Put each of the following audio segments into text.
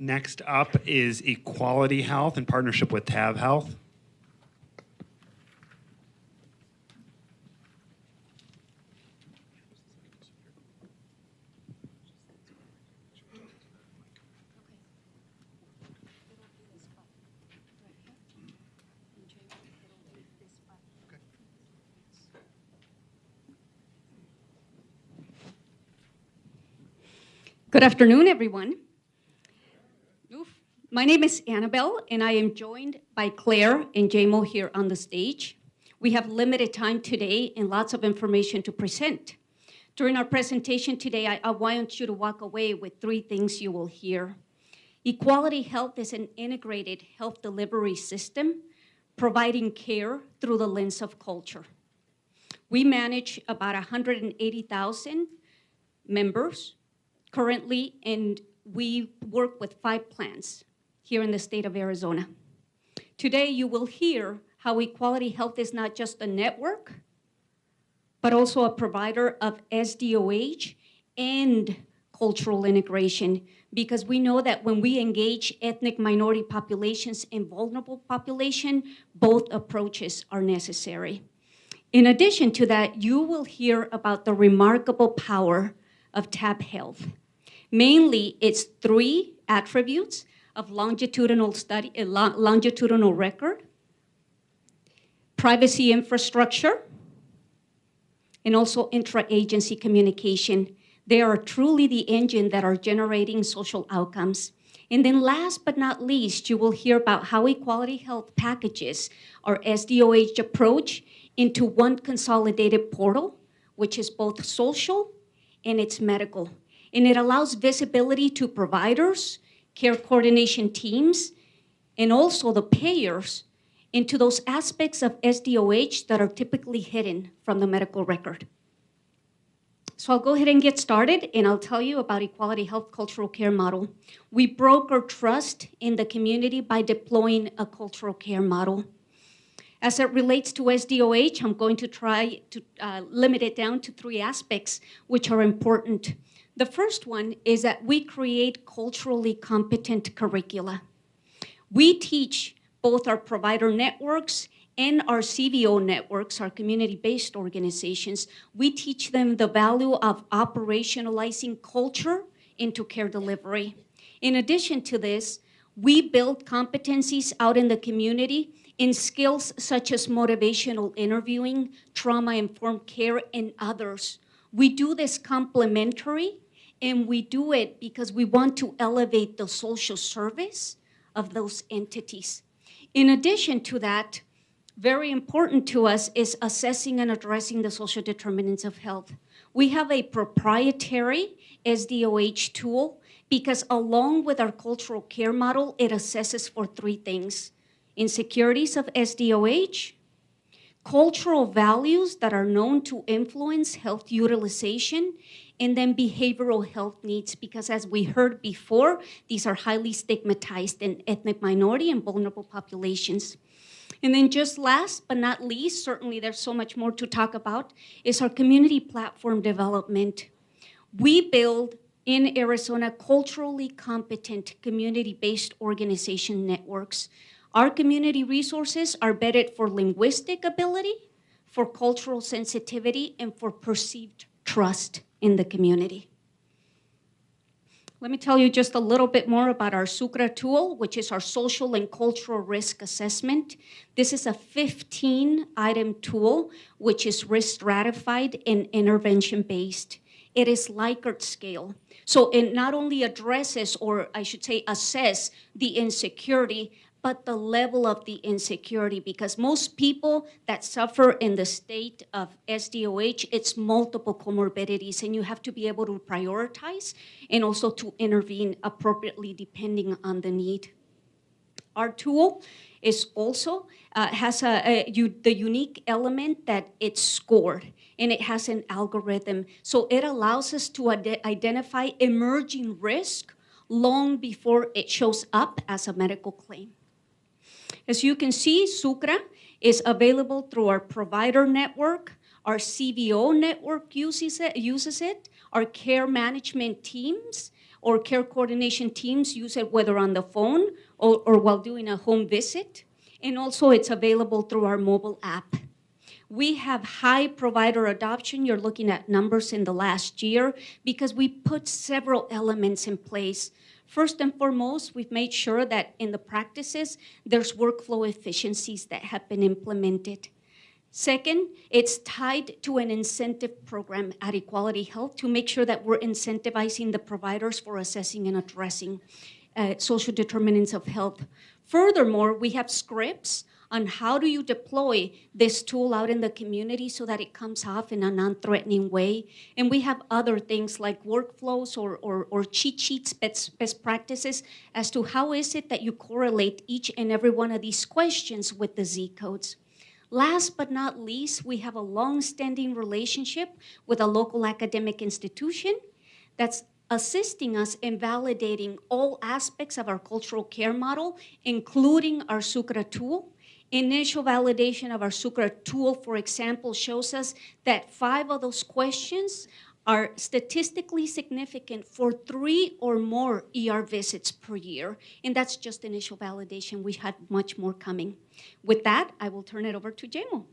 Next up is Equality Health in partnership with TAVHealth. Good afternoon, everyone. My name is Annabelle, and I am joined by Claire and JMO here on the stage. We have limited time today and lots of information to present. During our presentation today, I want you to walk away with 3 things you will hear. Equality Health is an integrated health delivery system providing care through the lens of culture. We manage about 180,000 members currently, and we work with 5 plans here in the state of Arizona. Today, you will hear how Equality Health is not just a network, but also a provider of SDOH and cultural integration, because we know that when we engage ethnic minority populations and vulnerable population, both approaches are necessary. In addition to that, you will hear about the remarkable power of TAVHealth. Mainly, it's 3 attributes of longitudinal study, longitudinal record, privacy infrastructure, and also intra-agency communication. They are truly the engine that are generating social outcomes. And then last but not least, you will hear about how Equality Health packages our SDOH approach into one consolidated portal, which is both social and it's medical. And it allows visibility to providers, care coordination teams, and also the payers into those aspects of SDOH that are typically hidden from the medical record. So I'll go ahead and get started, and I'll tell you about Equality Health Cultural Care Model. We broker trust in the community by deploying a cultural care model. As it relates to SDOH, I'm going to try to limit it down to 3 aspects which are important. The first one is that we create culturally competent curricula. We teach both our provider networks and our CBO networks, our community-based organizations. We teach them the value of operationalizing culture into care delivery. In addition to this, we build competencies out in the community in skills such as motivational interviewing, trauma-informed care, and others. We do this complementary, and we do it because we want to elevate the social service of those entities. In addition to that, very important to us is assessing and addressing the social determinants of health. We have a proprietary SDOH tool because along with our cultural care model, it assesses for 3 things: insecurities of SDOH, cultural values that are known to influence health utilization, and then behavioral health needs, because as we heard before, these are highly stigmatized in ethnic minority and vulnerable populations. And then just last but not least, certainly there's so much more to talk about, is our community platform development. We build in Arizona culturally competent community-based organization networks. Our community resources are vetted for linguistic ability, for cultural sensitivity, and for perceived trust in the community. Let me tell you just a little bit more about our SUCRA tool, which is our social and cultural risk assessment. This is a 15-item tool, which is risk stratified and intervention-based. It is Likert scale. So it not only addresses, or I should say assess, the insecurity, but the level of the insecurity, because most people that suffer in the state of SDOH, it's multiple comorbidities, and you have to be able to prioritize and also to intervene appropriately depending on the need. Our tool is also has the unique element that it's scored, and it has an algorithm. So it allows us to identify emerging risk long before it shows up as a medical claim. As you can see, SUCRA is available through our provider network. Our CBO network uses it. Our care management teams or care coordination teams use it whether on the phone or while doing a home visit. And also it's available through our mobile app. We have high provider adoption. You're looking at numbers in the last year because we put several elements in place. First and foremost, we've made sure that in the practices, there's workflow efficiencies that have been implemented. Second, it's tied to an incentive program at Equality Health to make sure that we're incentivizing the providers for assessing and addressing social determinants of health. Furthermore, we have scripts on how do you deploy this tool out in the community so that it comes off in a non-threatening way. And we have other things like workflows or cheat sheets, best practices as to how is it that you correlate each and every one of these questions with the Z codes. Last but not least, we have a long-standing relationship with a local academic institution that's assisting us in validating all aspects of our cultural care model, including our SUCRA tool. Initial validation of our SUCRA tool, for example, shows us that 5 of those questions are statistically significant for 3 or more ER visits per year. And that's just initial validation. We had much more coming. With that, I will turn it over to Jamo.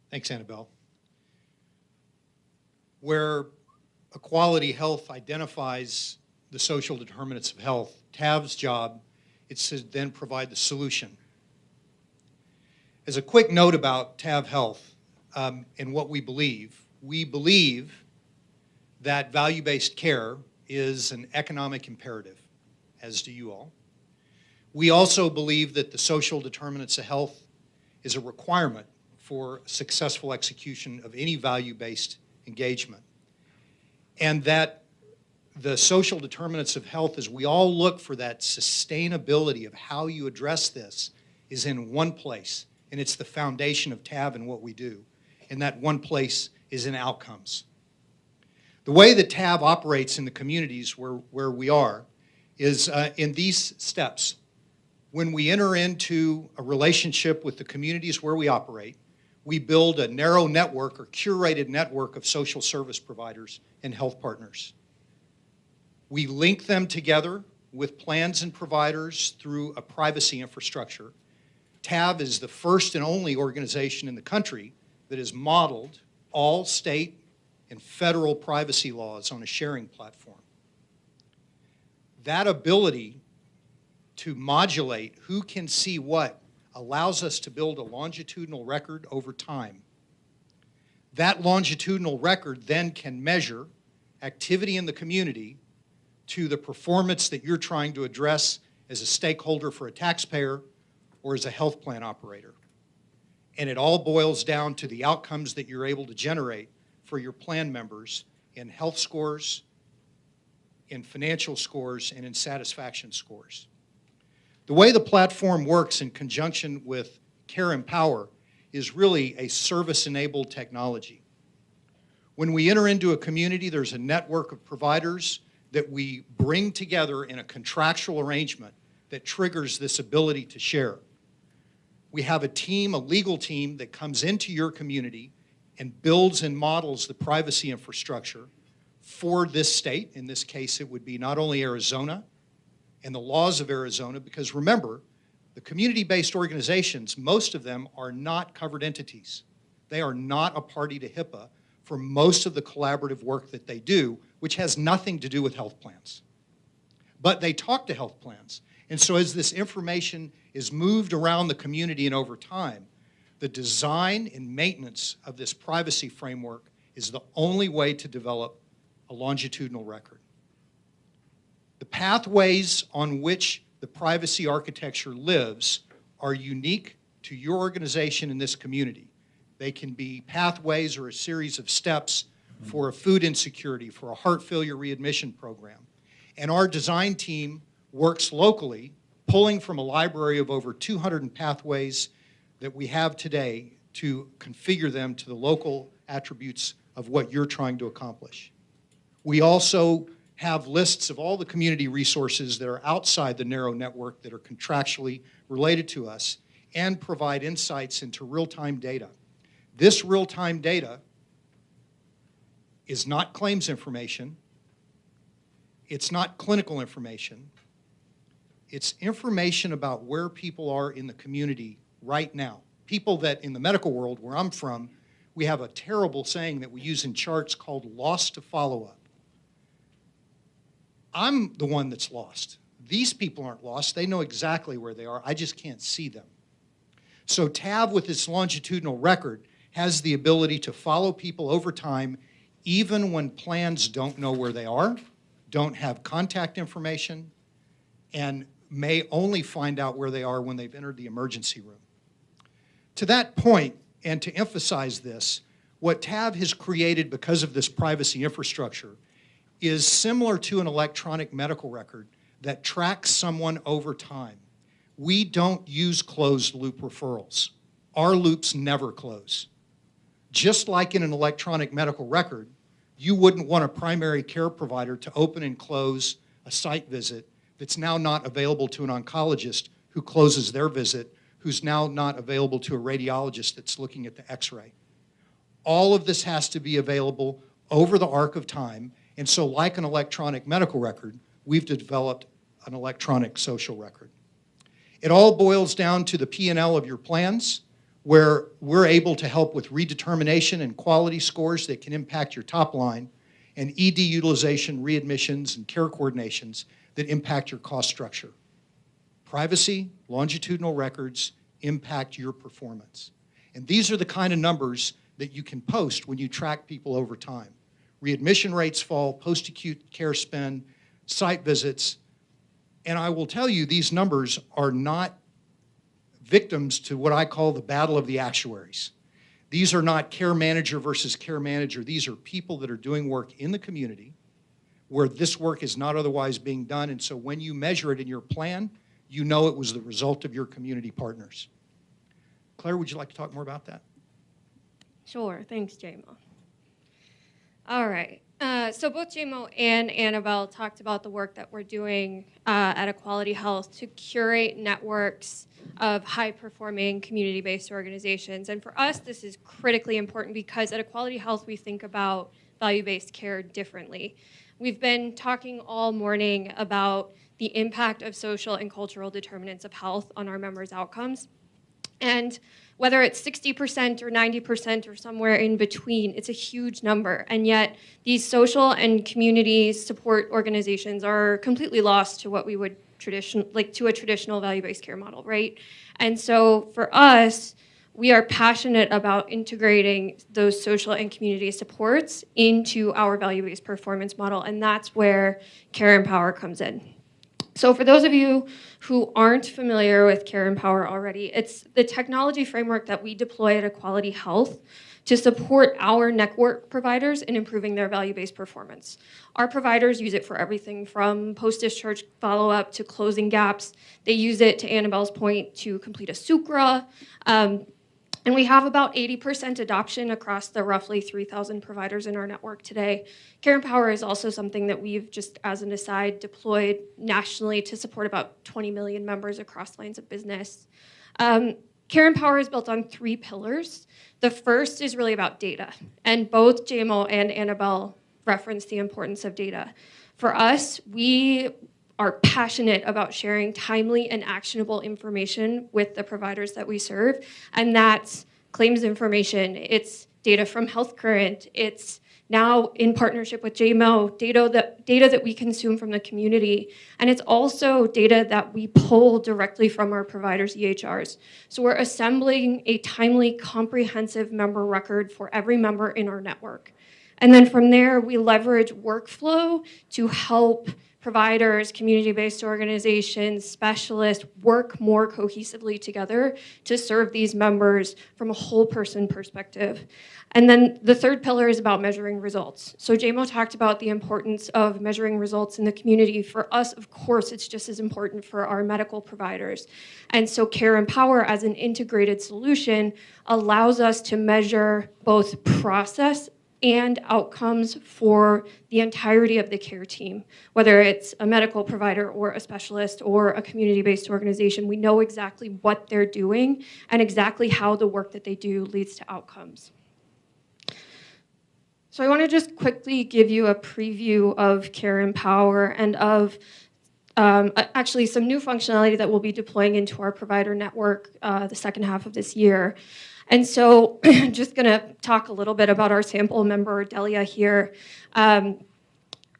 Thanks, Annabelle. Where Equality Health identifies the social determinants of health, TAV's job is to then provide the solution. As a quick note about TAVHealth and what we believe that value-based care is an economic imperative, as do you all. We also believe that the social determinants of health is a requirement for successful execution of any value-based engagement. And that the social determinants of health, as we all look for that sustainability of how you address this, is in one place, and it's the foundation of TAV and what we do. And that one place is in outcomes. The way that TAV operates in the communities where we are is in these steps. When we enter into a relationship with the communities where we operate, we build a narrow network or curated network of social service providers and health partners. We link them together with plans and providers through a privacy infrastructure. TAV is the first and only organization in the country that has modeled all state and federal privacy laws on a sharing platform. That ability to modulate who can see what allows us to build a longitudinal record over time. That longitudinal record then can measure activity in the community to the performance that you're trying to address as a stakeholder for a taxpayer or as a health plan operator. And it all boils down to the outcomes that you're able to generate for your plan members in health scores, in financial scores, and in satisfaction scores. The way the platform works in conjunction with CareEmpower is really a service-enabled technology. When we enter into a community, there's a network of providers that we bring together in a contractual arrangement that triggers this ability to share. We have a team, a legal team, that comes into your community and builds and models the privacy infrastructure for this state. In this case, it would be not only Arizona and the laws of Arizona, because remember, the community-based organizations, most of them are not covered entities. They are not a party to HIPAA for most of the collaborative work that they do, which has nothing to do with health plans. But they talk to health plans. And so as this information is moved around the community and over time, the design and maintenance of this privacy framework is the only way to develop a longitudinal record. The pathways on which the privacy architecture lives are unique to your organization in this community. They can be pathways or a series of steps for a food insecurity, for a heart failure readmission program. And our design team works locally, pulling from a library of over 200 pathways that we have today to configure them to the local attributes of what you're trying to accomplish. We also have lists of all the community resources that are outside the narrow network that are contractually related to us and provide insights into real-time data. This real-time data is not claims information. It's not clinical information. It's information about where people are in the community right now. People that in the medical world, where I'm from, we have a terrible saying that we use in charts called lost to follow-up. I'm the one that's lost. These people aren't lost. They know exactly where they are. I just can't see them. So TAV, with its longitudinal record, has the ability to follow people over time, even when plans don't know where they are, don't have contact information, and may only find out where they are when they've entered the emergency room. To that point, and to emphasize this, what TAV has created because of this privacy infrastructure is similar to an electronic medical record that tracks someone over time. We don't use closed loop referrals. Our loops never close. Just like in an electronic medical record, you wouldn't want a primary care provider to open and close a site visit that's now not available to an oncologist who closes their visit, who's now not available to a radiologist that's looking at the x-ray. All of this has to be available over the arc of time, and so like an electronic medical record, we've developed an electronic social record. It all boils down to the P&L of your plans, where we're able to help with redetermination and quality scores that can impact your top line, and ED utilization, readmissions, and care coordinations that impact your cost structure. Privacy, longitudinal records impact your performance. And these are the kind of numbers that you can post when you track people over time. Readmission rates fall, post-acute care spend, site visits, and I will tell you these numbers are not victims to what I call the battle of the actuaries. These are not care manager versus care manager. These are people that are doing work in the community where this work is not otherwise being done, and so when you measure it in your plan, you know it was the result of your community partners. Claire, would you like to talk more about that? Sure, thanks, JMO. All right, so both JMO and Annabelle talked about the work that we're doing at Equality Health to curate networks of high-performing community-based organizations. And for us, this is critically important because at Equality Health, we think about value-based care differently. We've been talking all morning about the impact of social and cultural determinants of health on our members' outcomes. And whether it's 60% or 90% or somewhere in between, it's a huge number. And yet these social and community support organizations are completely lost to what we would to a traditional value-based care model, right? And so for us, we are passionate about integrating those social and community supports into our value-based performance model, and that's where CareEmpower comes in. So for those of you who aren't familiar with CareEmpower already, it's the technology framework that we deploy at Equality Health to support our network providers in improving their value-based performance. Our providers use it for everything from post-discharge follow-up to closing gaps. They use it, to Annabelle's point, to complete a SUCRA. And we have about 80% adoption across the roughly 3,000 providers in our network today. CareEmpower is also something that we've, just as an aside, deployed nationally to support about 20 million members across lines of business. CareEmpower is built on 3 pillars. The first is really about data, and both JMO and Annabelle referenced the importance of data. For us, we are passionate about sharing timely and actionable information with the providers that we serve, and that's claims information, it's data from HealthCurrent, it's now in partnership with JMO, data that we consume from the community, and it's also data that we pull directly from our providers' EHRs. So we're assembling a timely, comprehensive member record for every member in our network. And then from there, we leverage workflow to help providers, community-based organizations, specialists work more cohesively together to serve these members from a whole person perspective. And then the third pillar is about measuring results. So JMO talked about the importance of measuring results in the community. For us, of course, it's just as important for our medical providers. And so CareEmpower as an integrated solution allows us to measure both process and outcomes for the entirety of the care team, whether it's a medical provider or a specialist or a community-based organization. We know exactly what they're doing and exactly how the work that they do leads to outcomes. So I want to just quickly give you a preview of CareEmpower and of actually some new functionality that we'll be deploying into our provider network the second half of this year. And so just going to talk a little bit about our sample member, Delia, here.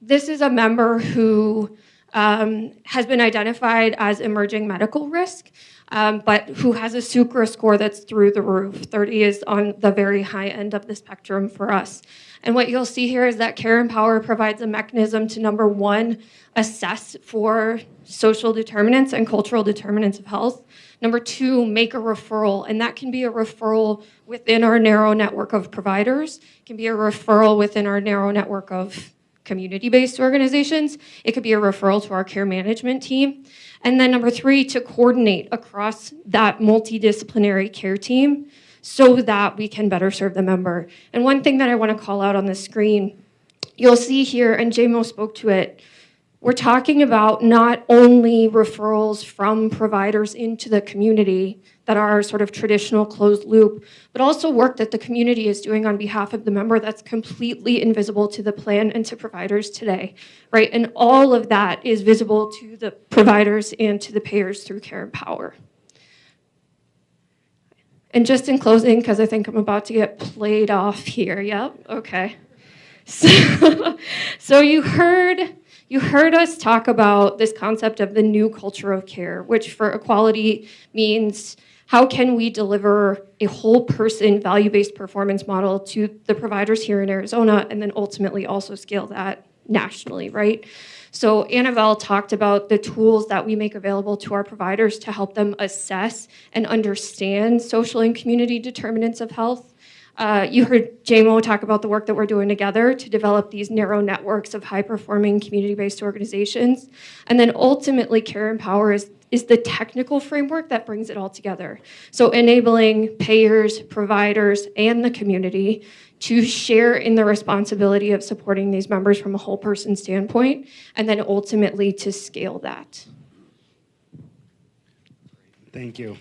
This is a member who has been identified as emerging medical risk, but who has a SUCRA score that's through the roof. 30 is on the very high end of the spectrum for us. And what you'll see here is that CareEmpower provides a mechanism to, number one, assess for social determinants and cultural determinants of health. Number two, make a referral, and that can be a referral within our narrow network of providers. It can be a referral within our narrow network of community-based organizations. It could be a referral to our care management team. And then number three, to coordinate across that multidisciplinary care team so that we can better serve the member. And one thing that I want to call out on the screen, you'll see here, and JMO spoke to it, we're talking about not only referrals from providers into the community that are sort of traditional closed loop, but also work that the community is doing on behalf of the member that's completely invisible to the plan and to providers today, right? And all of that is visible to the providers and to the payers through CareEmpower. And just in closing, because I think I'm about to get played off here, yep, okay. So you heard us talk about this concept of the new culture of care, which for equality means how can we deliver a whole person value-based performance model to the providers here in Arizona and then ultimately also scale that nationally, right? So Annabelle talked about the tools that we make available to our providers to help them assess and understand social and community determinants of health. You heard JMO talk about the work that we're doing together to develop these narrow networks of high-performing community-based organizations. And then ultimately, CareEmpower is the technical framework that brings it all together. So enabling payers, providers, and the community to share in the responsibility of supporting these members from a whole person standpoint, and then ultimately to scale that. Thank you.